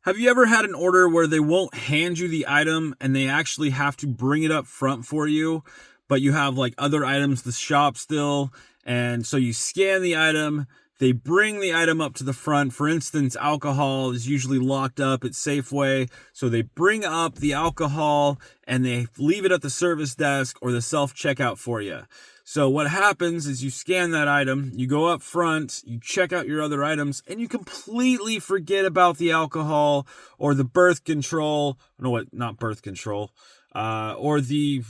Have you ever had an order where they won't hand you the item and they actually have to bring it up front for you, but you have like other items to shop still, and so you scan the item, they bring the item up to the front. For instance, alcohol is usually locked up at Safeway, so they bring up the alcohol and they leave it at the service desk or the self-checkout for you. So what happens is you scan that item, you go up front, you check out your other items, and you completely forget about the alcohol or the birth control. No, what? Not birth control. Or the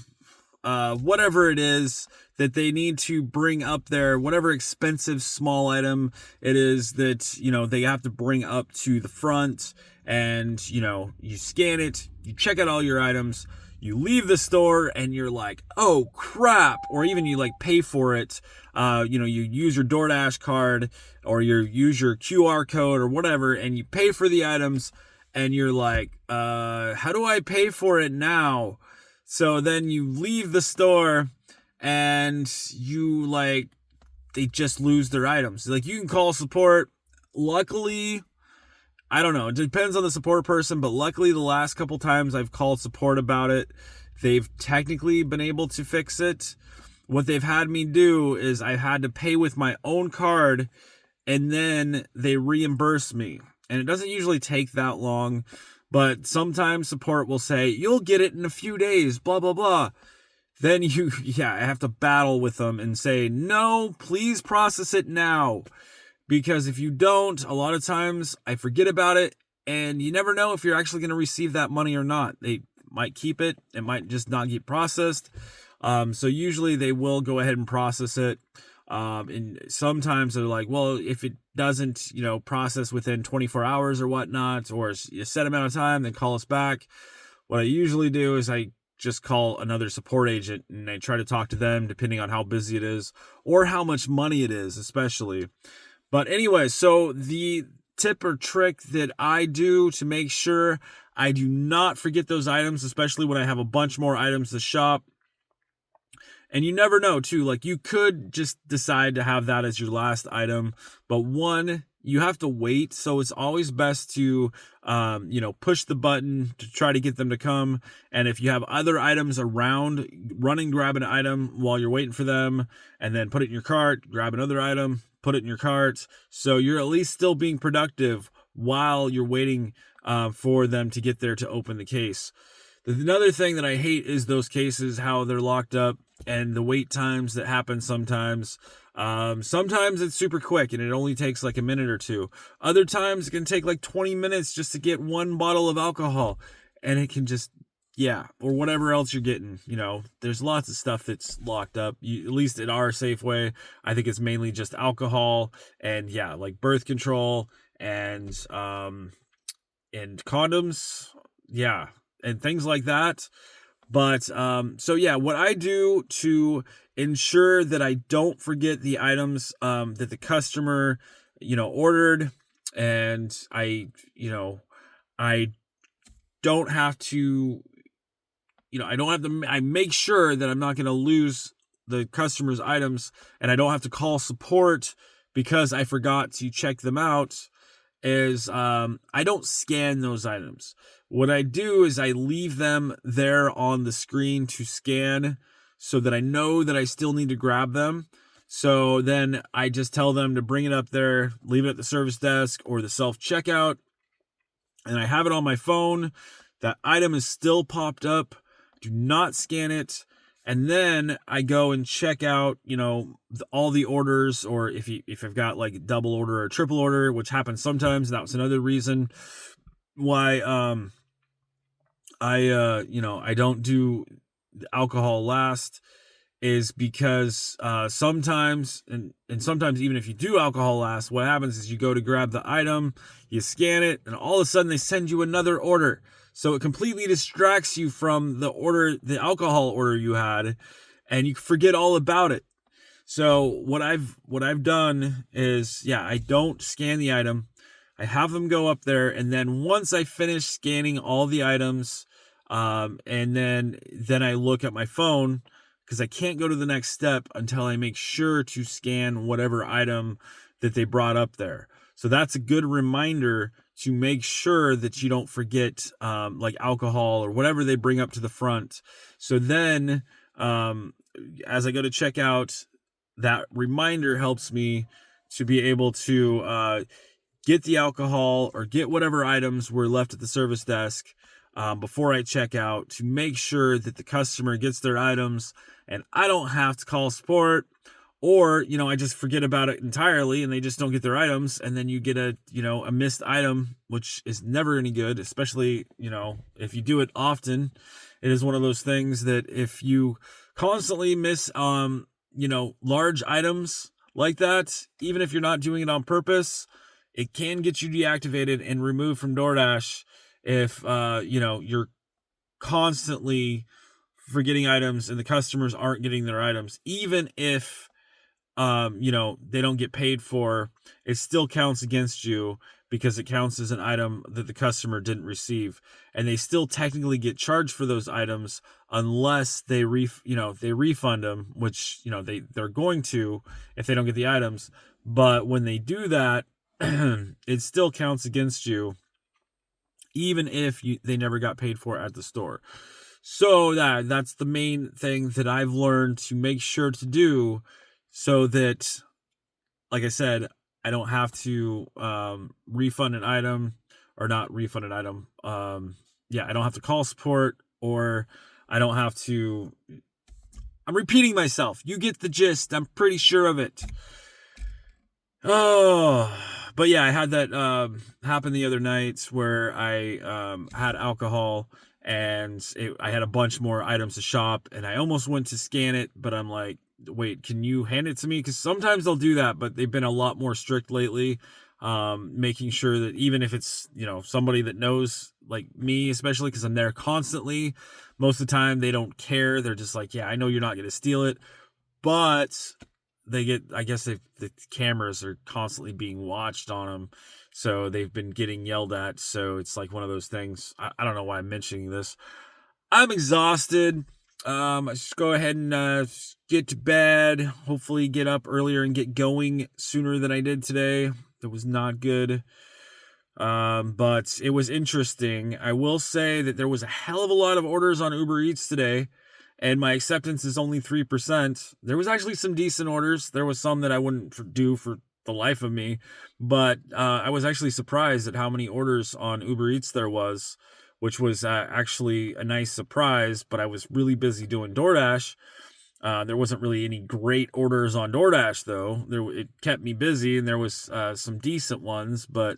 whatever it is that they need to bring up there, whatever expensive small item it is that, they have to bring up to the front, and, you scan it, you check out all your items, you leave the store and you're like, oh crap, or even you like pay for it. You use your DoorDash card or you use your QR code or whatever, and you pay for the items and you're like, how do I pay for it now? So then you leave the store and they just lose their items. Like, you can call support. Luckily, I don't know, it depends on the support person, but luckily the last couple times I've called support about it, they've technically been able to fix it. What they've had me do is I had to pay with my own card, and then they reimburse me. And it doesn't usually take that long, but sometimes support will say, you'll get it in a few days, blah, blah, blah. Then I have to battle with them and say, no, please process it now. Because if you don't, a lot of times I forget about it, and you never know if you're actually going to receive that money or not. They might keep it. It might just not get processed. So usually they will go ahead and process it. And sometimes they're like, well, if it doesn't, process within 24 hours or whatnot, or a set amount of time, then call us back. What I usually do is I just call another support agent and I try to talk to them depending on how busy it is or how much money it is, especially. But anyway, so the tip or trick that I do to make sure I do not forget those items, especially when I have a bunch more items to shop. And you never know too, like you could just decide to have that as your last item, but you have to wait. So it's always best to, push the button to try to get them to come. And if you have other items around, run and grab an item while you're waiting for them, and then put it in your cart, grab another item, put it in your cart. So you're at least still being productive while you're waiting for them to get there to open the case. Another thing that I hate is those cases, how they're locked up and the wait times that happen sometimes. Sometimes it's super quick and it only takes like a minute or two. Other times it can take like 20 minutes just to get one bottle of alcohol, and it can just, or whatever else you're getting. There's lots of stuff that's locked up. At least at our Safeway, I think it's mainly just alcohol and like birth control and condoms. And things like that. But, what I do to ensure that I don't forget the items, that the customer, ordered, and I don't have to, I make sure that I'm not going to lose the customer's items, and I don't have to call support because I forgot to check them out, is, I don't scan those items. What I do is I leave them there on the screen to scan so that I know that I still need to grab them. So then I just tell them to bring it up there, leave it at the service desk or the self-checkout, and I have it on my phone. That item is still popped up. Do not scan it. And then I go and check out, all the orders, or if I've got like a double order or triple order, which happens sometimes. That was another reason why I don't do alcohol last, is because sometimes and sometimes even if you do alcohol last, what happens is you go to grab the item, you scan it, and all of a sudden they send you another order. So it completely distracts you from the alcohol order you had, and you forget all about it. So what I've done is, I don't scan the item. I have them go up there, and then once I finish scanning all the items, and then I look at my phone, because I can't go to the next step until I make sure to scan whatever item that they brought up there. So that's a good reminder to make sure that you don't forget like alcohol or whatever they bring up to the front. So then as I go to checkout, that reminder helps me to be able to get the alcohol or get whatever items were left at the service desk before I check out, to make sure that the customer gets their items and I don't have to call support, or, you know, I just forget about it entirely and they just don't get their items. And then you get a missed item, which is never any good, especially, you know, if you do it often. It is one of those things that if you constantly miss, large items like that, even if you're not doing it on purpose, it can get you deactivated and removed from DoorDash if, you're constantly forgetting items and the customers aren't getting their items. Even if, they don't get paid for, it still counts against you because it counts as an item that the customer didn't receive. And they still technically get charged for those items unless they refund them, which, they're going to if they don't get the items. But when they do that, it still counts against you, even if they never got paid for at the store. So that's the main thing that I've learned to make sure to do, so that, like I said, I don't have to refund an item, or not refund an item. I don't have to call support, or I don't have to. I'm repeating myself. You get the gist. I'm pretty sure of it. Oh, but yeah, I had that happen the other night where I had alcohol and I had a bunch more items to shop, and I almost went to scan it, but I'm like, wait, can you hand it to me? Because sometimes they'll do that, but they've been a lot more strict lately, making sure that even if it's, somebody that knows, like me, especially because I'm there constantly, most of the time they don't care. They're just like, yeah, I know you're not going to steal it. But I guess the cameras are constantly being watched on them, so they've been getting yelled at. So it's like one of those things. I don't know why I'm mentioning this. I'm exhausted. I just go ahead and get to bed. Hopefully get up earlier and get going sooner than I did today. That was not good. But it was interesting. I will say that there was a hell of a lot of orders on Uber Eats today, and my acceptance is only 3%. There was actually some decent orders. There was some that I wouldn't do for the life of me, but I was actually surprised at how many orders on Uber Eats there was, which was actually a nice surprise. But I was really busy doing DoorDash. There wasn't really any great orders on DoorDash, though. It kept me busy, and there was some decent ones. But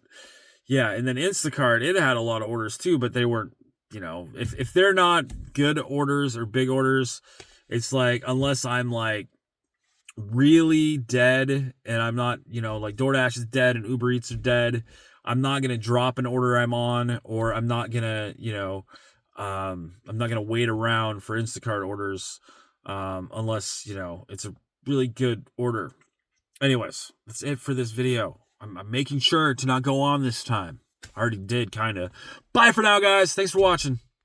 yeah, and then Instacart, it had a lot of orders too, but they weren't, if they're not good orders or big orders, it's like, unless I'm like really dead and I'm not, like DoorDash is dead and Uber Eats are dead, I'm not going to drop an order I'm on, or I'm not going to, I'm not going to wait around for Instacart orders, unless, it's a really good order. Anyways, that's it for this video. I'm making sure to not go on this time. I already did, kind of. Bye for now, guys. Thanks for watching.